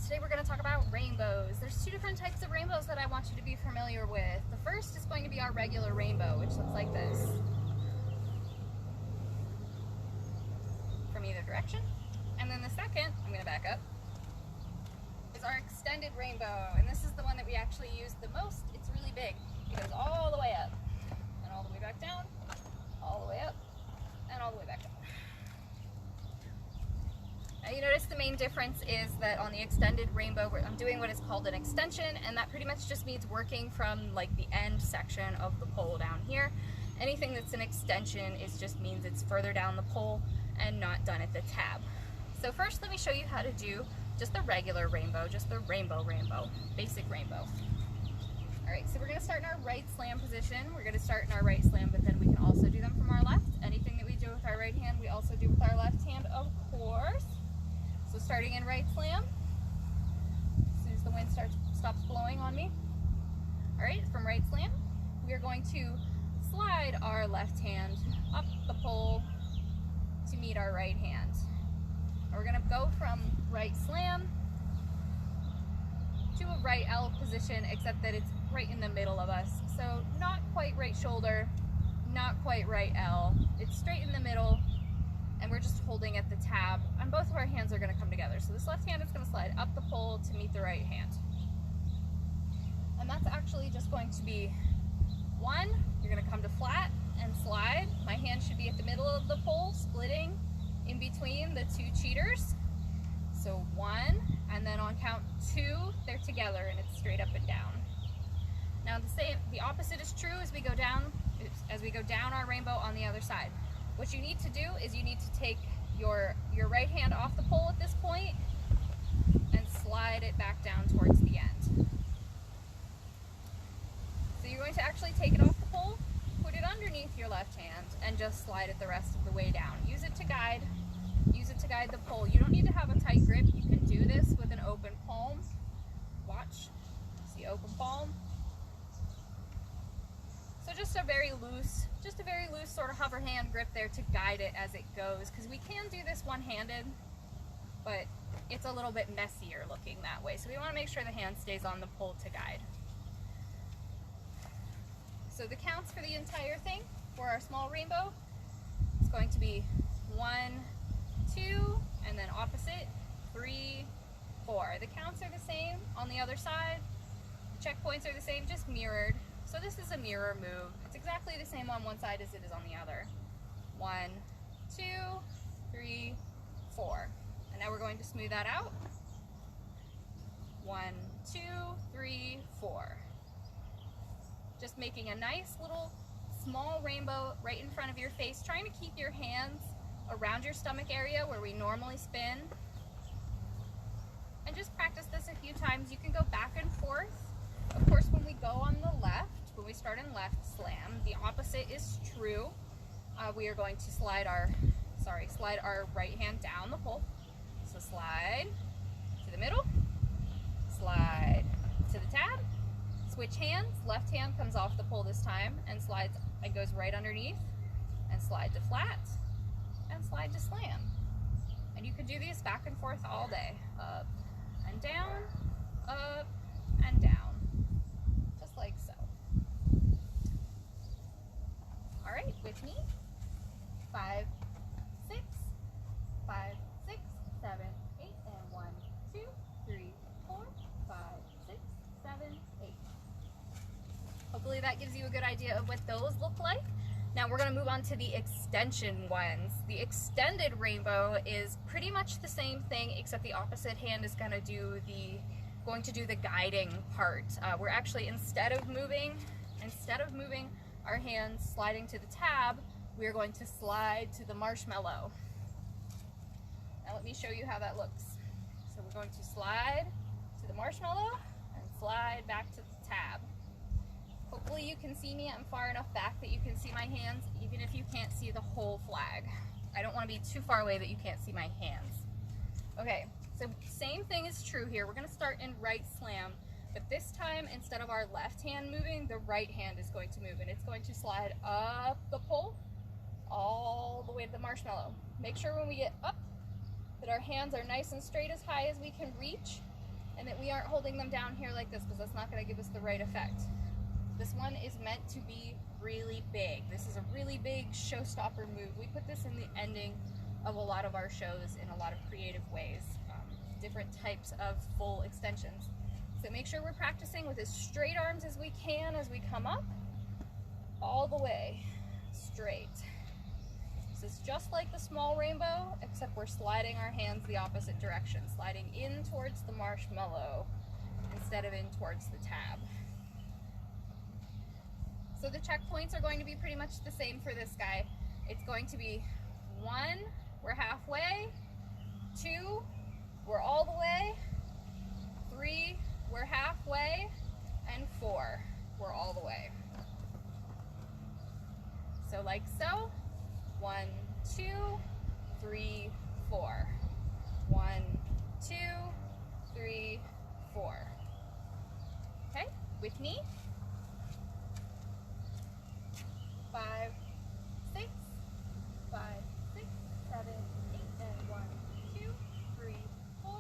Today we're going to talk about rainbows. There's two different types of rainbows that I want you to be familiar with. The first is going to be our regular rainbow, which looks like this from either direction. And then the second, I'm going to back up, is our extended rainbow. And this is the one that we actually use the most. It's really big. It goes all the way up and all the way back down, all the way up and all the way back down. Now you notice the main difference is that on the extended rainbow, I'm doing what is called an extension, and that pretty much just means working from like the end section of the pole down here. Anything that's an extension just means it's further down the pole and not done at the tab. So first let me show you how to do just the regular rainbow, just the rainbow, basic rainbow. Alright, so we're going to start in our right slam position. We're going to start in our right slam, but then we can also do them from our left. Anything that we do with our right hand, we also do with our left hand, of course. So starting in right slam, as soon as the wind stops blowing on me. Alright, from right slam, we are going to slide our left hand up the pole to meet our right hand. And we're going to go from right slam to a right L position, except that it's right in the middle of us. So not quite right shoulder, not quite right L. It's straight in the middle, and we're just holding at the tab, and both of our hands are going to come together. So this left hand is going to slide up the pole to meet the right hand. And that's actually just going to be one, you're going to come to flat and slide. My hand should be at the middle of the pole, splitting in between the two cheaters. So one, and then on count two, they're together and it's straight up and down. Now the opposite is true as we go down our rainbow on the other side. What you need to do is you need to take your right hand off the pole at this point and slide it back down towards the end. So you're going to actually take it off the pole, put it underneath your left hand, and just slide it the rest of the way down. Use it to guide the pole. You don't need to have a tight grip. You can do this with an open palm. Watch. See, open palm. So just a very loose sort of hover hand grip there to guide it as it goes, because we can do this one-handed, but it's a little bit messier looking that way. So we want to make sure the hand stays on the pole to guide. So the counts for the entire thing for our small rainbow is going to be 1, 2, and then opposite, 3, 4. The counts are the same on the other side. The checkpoints are the same, just mirrored. So this is a mirror move. It's exactly the same on one side as it is on the other. 1, 2, 3, 4. And now we're going to smooth that out. 1, 2, 3, 4. Just making a nice little small rainbow right in front of your face, trying to keep your hands around your stomach area where we normally spin. And just practice this a few times. You can go back and forth. Of course, when we go on the left, when we start in left slam, the opposite is true. We are going to slide our right hand down the pole. So slide to the middle, slide to the tab, switch hands. Left hand comes off the pole this time and slides and goes right underneath, and slide to flat, and slide to slam. And you can do these back and forth all day. Up and down, up and down. Just like so. Alright, with me. 5, 6, 5, 6, 7, 8, and 1, 2, 3, 4, 5, 6, 7, 8. Hopefully that gives you a good idea of what those look like. Now we're going to move on to the extension ones. The extended rainbow is pretty much the same thing, except the opposite hand is going to do the guiding part. We're actually, instead of moving our hands sliding to the tab, we're going to slide to the marshmallow. Now let me show you how that looks. So we're going to slide to the marshmallow and slide back to the tab. Hopefully you can see me. I'm far enough back that you can see my hands, even if you can't see the whole flag. I don't want to be too far away that you can't see my hands. Okay, so same thing is true here. We're going to start in right slam, but this time, instead of our left hand moving, the right hand is going to move, and it's going to slide up the pole all the way to the marshmallow. Make sure when we get up that our hands are nice and straight as high as we can reach, and that we aren't holding them down here like this, because that's not going to give us the right effect. This one is meant to be really big. This is a really big showstopper move. We put this in the ending of a lot of our shows in a lot of creative ways, different types of full extensions. So make sure we're practicing with as straight arms as we can as we come up, all the way straight. This is just like the small rainbow, except we're sliding our hands the opposite direction, sliding in towards the marshmallow instead of in towards the tab. So the checkpoints are going to be pretty much the same for this guy. It's going to be 1, we're halfway, 2, we're all the way, 3, we're halfway, and 4, we're all the way. So like so, 1, 2, 3, 4. 1, 2, 3, 4. Okay, with me. 5, 6, 5, 6, 7, 8, and 1, 2, 3, 4,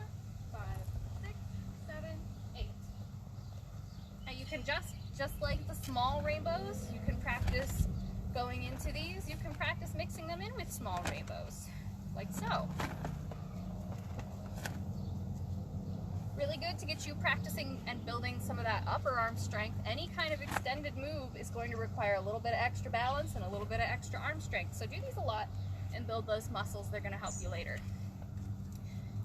5, 6, 7, 8. Now you can just like the small rainbows, you can practice going into these, you can practice mixing them in with small rainbows, like so. Really good to get you practicing and building some of that upper arm strength. Any kind of extended move is going to require a little bit of extra balance and a little bit of extra arm strength. So do these a lot and build those muscles. They're going to help you later.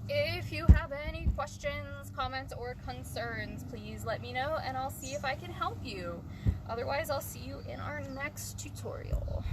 If you have any questions, comments, or concerns, please let me know and I'll see if I can help you. Otherwise, I'll see you in our next tutorial.